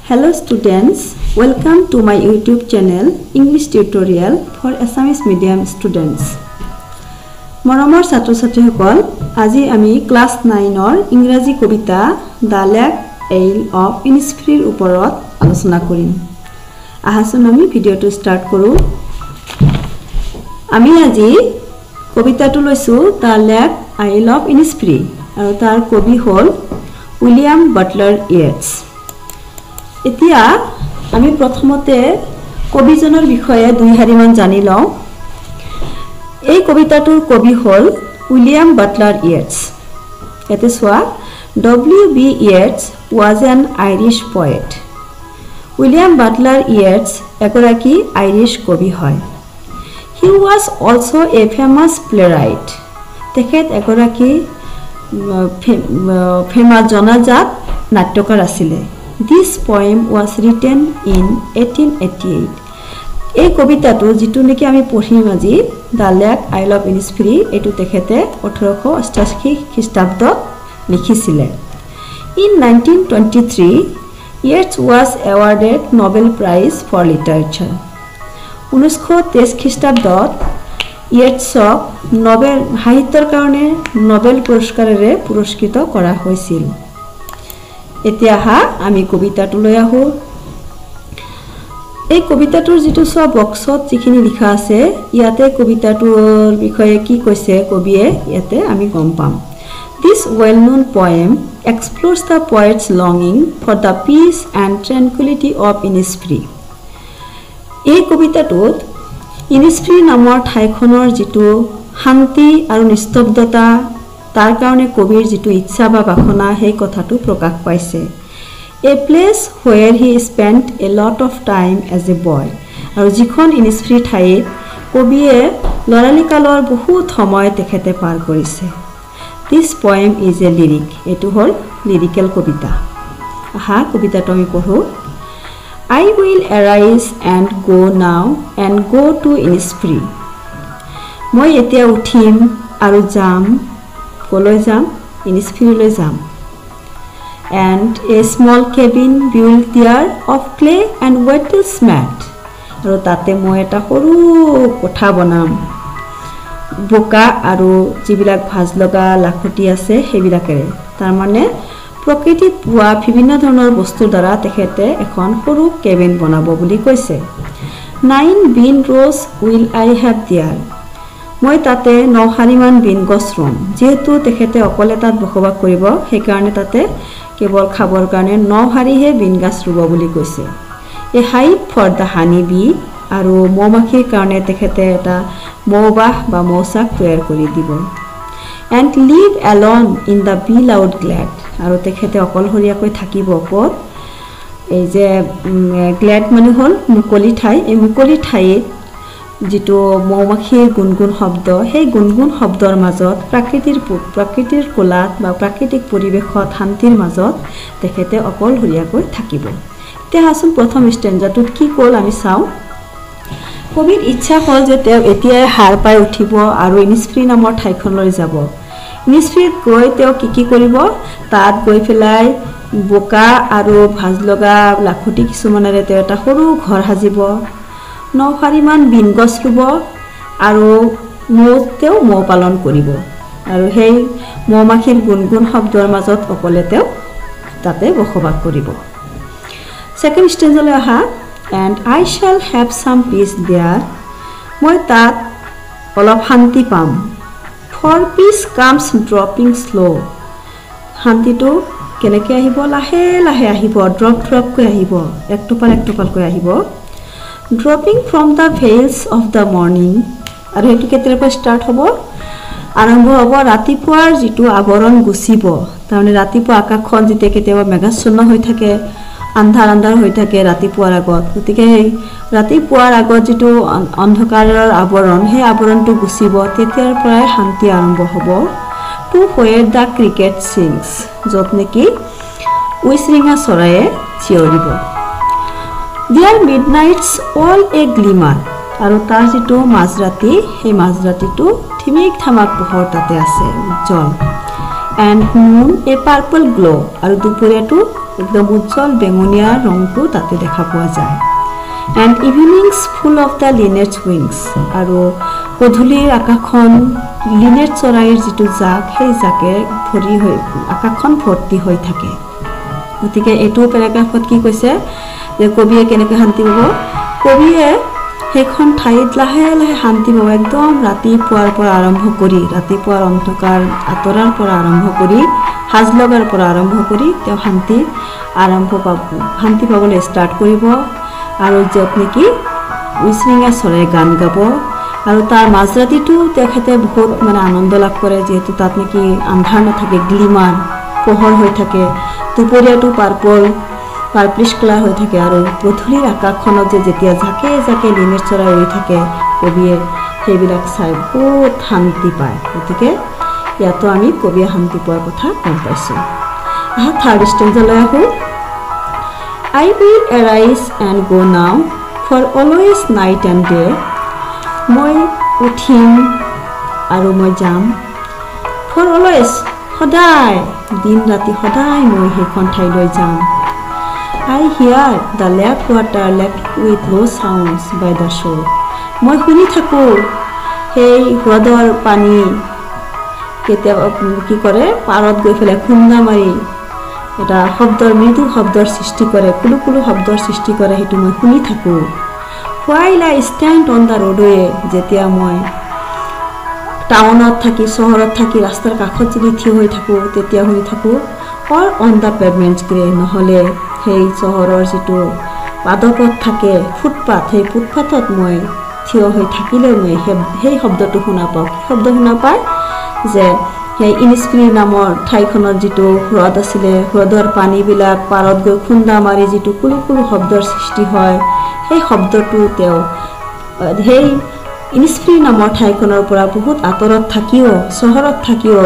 Hello students, welcome to my YouTube channel English Tutorial for Assamese medium students. Moromor satro satri hokol, aji ami class 9 or Ingraji kobita The Lake Ale of Innisfree uporot alochona korim. Ahasun ami video to start koru. Ami aji kobita tu loisu The Lake Ale of Innisfree aru tar kobi hol William Butler Yeats. এতিয়া আমি প্ৰথমতে কবিজনৰ বিষয়ে দুই হাৰিমান জানি লওঁ এই কবিতাটোৰ কবি হল উইলিয়াম বাটলাৰ ইয়েটছ এতে সোৱা W.B. Yeats was an Irish poet William Butler Yeats এগৰাকী আইৰিছ কবি হয় he was also a famous playwright তেখেত এগৰাকী ফেমাস জনাজাত নাট্যকাৰ আছিল This poem was written in 1888. এই কবিতাটো যেটো নেকি আমি পঢ়িম আজি The Lake Ale of Innisfree এটো তেখেতে 1888 খ্ৰীষ্টাব্দত লিখিছিলে In 1923 Yeats was awarded Nobel Prize for Literature 1923 খ্ৰীষ্টাব্দত Yeatsক নোবেল সাহিত্যৰ কাৰণে নোবেল পুৰস্কাৰেৰে পুৰস্কৃত কৰা হৈছিল এতিয়া হা আমি কবিতাটো লৈ আহো এই কবিতাটোৰ যেটো সব বক্সত যিখিনি লিখা আছে ইয়াতে কবিতাটোৰ বিষয়ে কি কৈছে কবিয়ে ইয়াতে আমি গম পাম This well known poem explores the poet's longing for the peace and tranquility of Innisfree এই কবিতাটোত Innisfree নামৰ ঠাইখনৰ যেটো শান্তি আৰু নিস্তব্ধতা তাৰ কাৰণে কবিৰ যেটো ইচ্ছা বা বাসনা সেই কথাটো প্ৰকাশ পাইছে A place where he spent a lot of time as a boy আৰু যিখন Innisfree ঠাইত কবিয়ে লৰালি কালৰ বহুত সময় তেখেতে পাৰ কৰিছে This poem is a lyric এটো হল লিৰিকেল কবিতা আহা কবিতাটো আমি পঢ়ো I will arise and go now and go to Innisfree মই এতিয়া উঠিম আৰু যাম কলৈ যাম Innisfree লৈ যাম and a small cabin built there of clay and wattles mat আৰু তাতে মই এটা সৰু কোঠা বনাম বোকা আৰু যিবিলাক ভাজ লগা লাখটি আছে হেবিলাকেৰে তাৰ মানে প্ৰকৃতিত পোৱা বিভিন্ন ধৰণৰ বস্তুৰ দ্বাৰা তেখেতে এখন সৰু কেবিন বনাব বুলি কৈছে 9 bean rows will I have there মই তাতে 9 হাৰিমান বিন গছ ৰুম যেহেতু তেখেতে অকলে তাত বসবাস কৰিব সেই কাৰণে তাতে কেৱল খাবৰ কাৰণে 9 হাৰিহে বিন গছ ৰুব বুলি কৈছে a hive for the honey bee আৰু মৌমাখিৰ কাৰণে তেখেতে এটা মৌবাহ বা মৌচাক তৈয়াৰ কৰি দিব and live alone in the be loud glad আৰু তেখেতে অকলহৰীয়াকৈ থাকিব ক'ত এই যে গ্লেড মানে হল মুকলি ঠাই এই মুকলি ঠাইত যেটো মৌমাখিৰ গুণগুণ শব্দ সেই গুণগুণ শব্দৰ মাজত প্ৰাকৃতিৰ কোলাত বা প্ৰাকৃতিক পৰিবেশত শান্তিৰ মাজত তেখেতে অকলহৰীয়াকৈ থাকিব তেহাসুন প্ৰথম ষ্টেঞ্জাটোত কি কল আমি চাও কবিৰ ইচ্ছা হল যে তেওঁ এতিয়া হাৰ পাই উঠিব আৰু Innisfree নামৰ ঠাইখনলৈ যাব Innisfree গৈ তেওঁ কি কৰিব তাত গৈ ফেলাই বোকা আৰু ভাজ লগা লাখটি কিছুমানেৰে তেওঁ এটা সৰু ঘৰ সাজিব 9 হাৰিমান বিন গছ ৰুব আৰু মৌতেও মৌ পালন কৰিব আৰু সেই মৌমাখিৰ গুণগুণ শব্দৰ মাজত অকলে তেওঁ তাতে বসবাস কৰিব সেকেন্ড ষ্টেজলৈ আহা and I shall have some peace there মই তাত অলপ শান্তি পাম for peace comes dropping slow শান্তিটো কেনেকৈ আহিব লাহে লাহে আহিব ড্ৰপ কৈ আহিব এক টোপাল কৈ আহিব dropping from the veils of the morning আৰু এটো কেতিয়াৰ পৰা ষ্টাৰ্ট হ'ব আৰম্ভ হ'ব ৰাতিপুৱাৰ যেটো আবৰণ গুছিব তাৰমানে ৰাতিপুৱা আকাশখন যেতে কেতিয়াবা মেঘাচ্ছন্ন হৈ থাকে আন্ধাৰ হৈ থাকে ৰাতিপুৱাৰ আগত গতিকে ৰাতিপুৱাৰ আগত যেটো অন্ধকাৰৰ আবৰণ সেই আবৰণটো গুছিব তেতিয়াৰ পৰাই শান্তি আৰম্ভ হ'ব to where the cricket sings যত নেকি উইচৰিঙা চৰায়ে চিঞৰিব Their midnights all a glimmer আৰু তাৰ যেটো মাজৰাতি সেই মাজৰাতিটো ঠিমিক থামাক পোহৰ তাতে আছে উজ্জ্বল and moon a purple glow আৰু দুপৰীয়াটো একদম উজ্জ্বল বেঙুনীয়া ৰংটো তাতে দেখা পোৱা যায় and evenings full of the linnets wings আৰু গধূলিৰ আকাশখন লিনেট চৰাইৰ যিটো জাক সেই জাকে ভৰি হৈ আকাশখন ভৰ্তি হৈ থাকে গতিকে এইটো পেৰাগ্ৰাফত কি কৈছে যে কবিয়ে কেনেকৈ শান্তি পাব কবিয়ে সেইখন ঠাইত লাহে লাহে শান্তি পাব একদম ৰাতিপুৱাৰ পৰা আৰম্ভ কৰি ৰাতিপুৱাৰ অন্ধকাৰ আঁতৰাৰ পৰা আৰম্ভ কৰি সাজ লগাৰ পৰা আৰম্ভ কৰি তেওঁ শান্তি পাবলৈ ষ্টাৰ্ট কৰিব আৰু য'ত নেকি উইচৰিঙা চৰাই গান গাব আৰু তাৰ মাজৰাতিটো তেখেতে বহুত মানে আনন্দ লাভ কৰে যিহেতু তাত নেকি আন্ধাৰ নাথাকে গ্লিমাৰ পোহৰ হৈ থাকে দুপৰীয়াটো পাৰ্পলিছ কালাৰ হৈ থাকে আৰু গধূলিৰ আকাশখনত যেতিয়া জাকে জাকে লিনেট চৰাই উৰি থাকে কবিয়ে সেইবিলাক চাই বহুত শান্তি পায় গতিকে ইয়াতো আমি কবিয়ে শান্তি পোৱাৰ কথা গম পাইছোঁ থাৰ্ড ষ্টেঞ্জালৈ আহোঁ I will arise and go now for always night and day মই উঠিম আৰু মই যাম for always সদায় দিন ৰাতি সদায় মই সেইখন ঠাইলৈ যাম I hear the lake water lake with low sounds by the shore মই শুনি থাকোঁ সেই হ্ৰদৰ পানী কেতিয়াবা কি কৰে পাৰত গৈ পেলাই খুন্দা মাৰি এটা শব্দৰ মৃদু শব্দৰ সৃষ্টি কৰে কুলু কুলু শব্দৰ সৃষ্টি কৰে সেইটো মই শুনি থাকোঁ while I stand on the roadway যেতিয়া মই টাউনত থাকি চহৰত থাকি ৰাস্তাৰ কাষত যদি থিয় হৈ থাকোঁ তেতিয়া শুনি থাকোঁ or on the pavement gray নহ'লে সেই চহৰৰ যিটো পাদপথ থাকে ফুটপাথ সেই ফুটপাথত মই থিয় হৈ থাকিলে মই সেই শব্দটো শুনা পাওঁ শব্দ শুনা পায় যে সেই ইনিস্প্ৰি নামৰ ঠাইখনৰ যিটো হ্ৰদ আছিলে হ্ৰদৰ পানীবিলাক পাৰত গৈ খুন্দা মাৰি যিটো কুলু কুলু শব্দৰ সৃষ্টি হয় সেই শব্দটো তেওঁ সেই ইনিস্প্ৰি নামৰ ঠাইখনৰ পৰা বহুত আঁতৰত থাকিও চহৰত থাকিও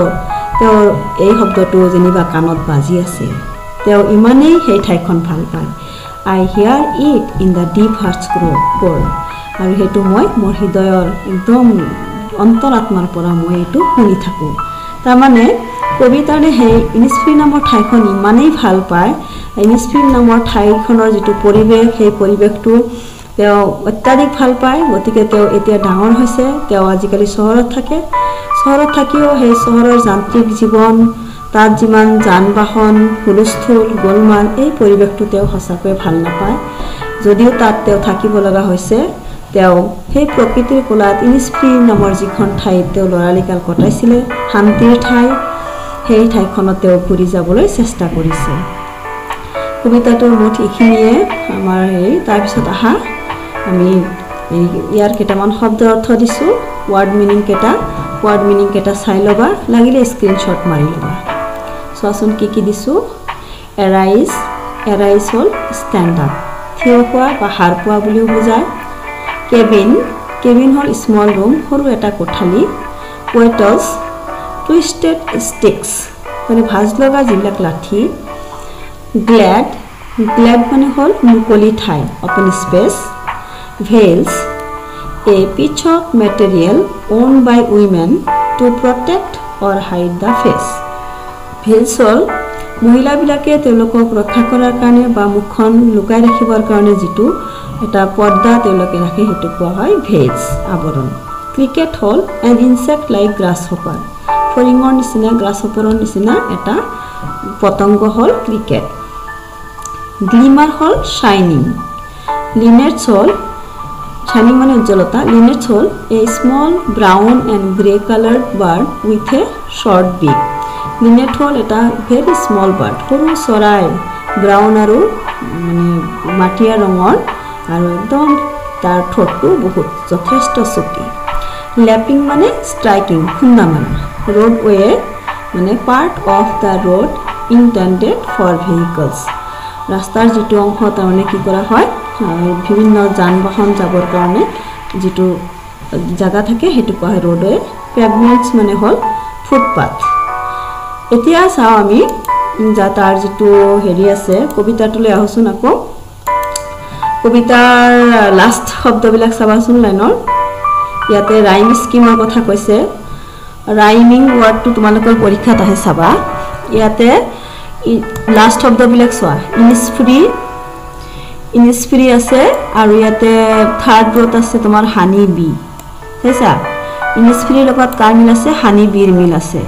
তেওঁৰ এই শব্দটো যেনিবা কাণত বাজি আছে তেওঁ ইমানেই সেই ঠাইখন ভাল পায় I hear it in the deep heart's core আৰু সেইটো মই মোৰ হৃদয়ৰ একদম অন্তৰাত্মাৰ পৰা মই এইটো শুনি থাকোঁ তাৰমানে কবিতাৰে সেই ইনিস্প্ৰি নামৰ ঠাইখন ইমানেই ভাল পায় ইনিস্প্ৰি নামৰ ঠাইখনৰ যিটো পৰিৱেশ সেই পৰিৱেশটো তেওঁ অত্যাধিক ভাল পায় গতিকে তেওঁ এতিয়া ডাঙৰ হৈছে তেওঁ আজিকালি চহৰত থাকে চহৰত থাকিও সেই চহৰৰ যান্ত্ৰিক জীৱন তাত যিমান যান বাহন হুলস্থুল গোলমাল এই পৰিৱেশটো তেওঁ সঁচাকৈ ভাল নাপায় যদিও তাত তেওঁ থাকিব লগা হৈছে তেওঁ সেই প্ৰকৃতিৰ কোলাত ইনিস্প্ৰি নামৰ যিখন ঠাইত তেওঁ ল'ৰালিকাল কটাইছিলে শান্তিৰ ঠাই সেই ঠাইখনত তেওঁ ঘূৰি যাবলৈ চেষ্টা কৰিছে কবিতাটোৰ মুঠ এইখিনিয়ে আমাৰ এই তাৰপিছত আহা আমি ইয়াৰ কেইটামান শব্দৰ অৰ্থ দিছোঁ ৱাৰ্ড মিনিং কেইটা চাই ল'বা লাগিলে স্ক্ৰীনশ্বট মাৰি ল'বা চোৱাচোন কি দিছোঁ এৰাইজ হ'ল ষ্টেণ্ড আপ থিয় হোৱা বা হাৰ পোৱা বুলিও বুজায় কেবিন হ'ল স্মল ৰুম সৰু এটা কোঠালি ৱেটলছ টুইষ্টেড ষ্টিক্স মানে ভাজ লগা যিবিলাক লাঠি গ্লেড মানে হ'ল মুকলি ঠাই open space veils a piece of material worn by women to protect or hide the face veils হ'ল মহিলাবিলাকে তেওঁলোকক ৰক্ষা কৰাৰ কাৰণে বা মুখখন লুকাই ৰাখিবৰ কাৰণে যিটো এটা পৰ্দা তেওঁলোকে ৰাখে সেইটো কোৱা হয় ভেইলছ আৱৰণ ক্ৰিকেট হ'ল an insect like grasshopper ফৰিঙৰ নিচিনা গ্ৰাছ হপাৰৰ নিচিনা এটা পতংগ হ'ল ক্ৰিকেট গ্লিমাৰ হ'ল শাইনিং লিনেটছ হ'ল শাইনিং মানে উজ্জ্বলতা লিনেটছ হ'ল a small brown and grey coloured bird with a short beak linnet হ'ল এটা ভেৰি স্মল বাৰ্ড সৰু চৰাই ব্ৰাউন আৰু মানে মাটিয়া ৰঙৰ আৰু একদম তাৰ ঠোঁটটো বহুত যথেষ্ট চুটি লেপিং মানে ষ্ট্ৰাইকিং খুন্দা মাৰা ৰোডৱে মানে part of the road intended for vehicles ৰাস্তাৰ যিটো অংশ তাৰমানে কি কৰা হয় বিভিন্ন যান বাহন যাবৰ কাৰণে যিটো জাগা থাকে সেইটো কোৱা হয় ৰোডৱে পেভমেণ্টছ মানে হ'ল ফুটপাথ এতিয়া চাওঁ আমি তাৰ যিটো হেৰি আছে কবিতাটোলৈ আহোচোন আকৌ কবিতাৰ লাষ্ট শব্দবিলাক চাবাচোন লাইনৰ ইয়াতে ৰাইম স্কিমৰ কথা কৈছে ৰাইমিং ৱাৰ্ডটো তোমালোকৰ পৰীক্ষাত আহে চাবা ইয়াতে লাষ্ট শব্দবিলাক চোৱা ইনিছফ্ৰী আছে আৰু ইয়াতে থাৰ্ড ৰত আছে তোমাৰ হানি বি চাইছা ইনিছফ্ৰীৰ লগত কাৰ মিল আছে হানি বিৰ মিল আছে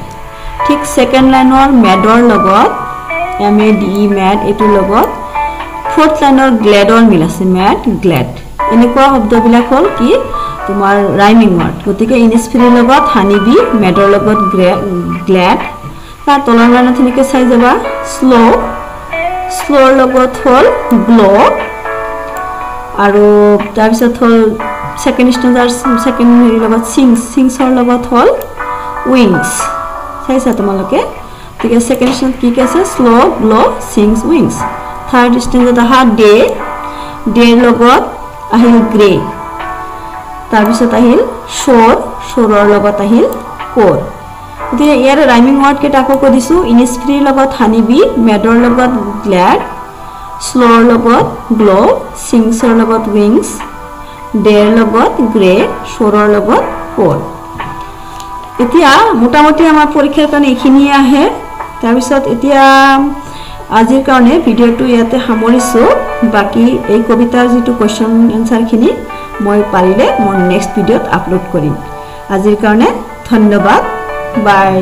ঠিক সেকেন্ড লাইনৰ মেডৰ লগত MADE মেড এটোৰ লগত ফোৰ্থ লাইনৰ গ্লেডৰ মিল আছে মেড গ্লেড এনেকুৱা শব্দবিলাক হল কি তোমাৰ ৰাইমিং ওয়াৰ্ড গতিকে ইনিছফ্ৰীৰ লগত হানি বি মেডৰ লগত গ্লেড তাৰ তলৰ লাইনত এনেকৈ চাই যাবা স্লোৰ লগত হল গ্লো আৰু তাৰ পিছত হল সেকেন্ড স্টেঞ্জাৰ সেকেন্ড লগত সিংছৰ লগত হল উইংস চাইছা তোমালোকে ঠিক আছে সেকেন্ড স্টেঞ্জ কি আছে slow glow sings wings third স্টেঞ্জত আহা ডেৰ লগত আহিল গ্ৰে তাৰ পিছত আহিল শোৰৰ লগত আহিল কোৰ এতিয়া ইয়াৰ ৰাইমিং ওয়াৰ্ড কেটা আকৌ কৈ দিছো ইনিছফ্ৰীৰ লগত হানি বি মেডৰ লগত গ্লেড স্লোৰ লগত গ্লো সিংছৰ লগত উইংস ডেৰ লগত গ্ৰে শোৰৰ লগত কোৰ এতিয়া মোটামুটি আমাৰ পৰীক্ষাৰ কাৰণে এইখিনিয়ে আহে তাৰ পিছত এতিয়া আজিৰ কাৰণে ভিডিওটো ইয়াতে সামৰিছো বাকি এই কবিতাৰ যেটো কোৱেশ্চন আনসাৰ খিনি মই পাৰিলে মোৰ নেক্সট ভিডিওত আপলোড কৰিম আজিৰ কাৰণে ধন্যবাদ বাই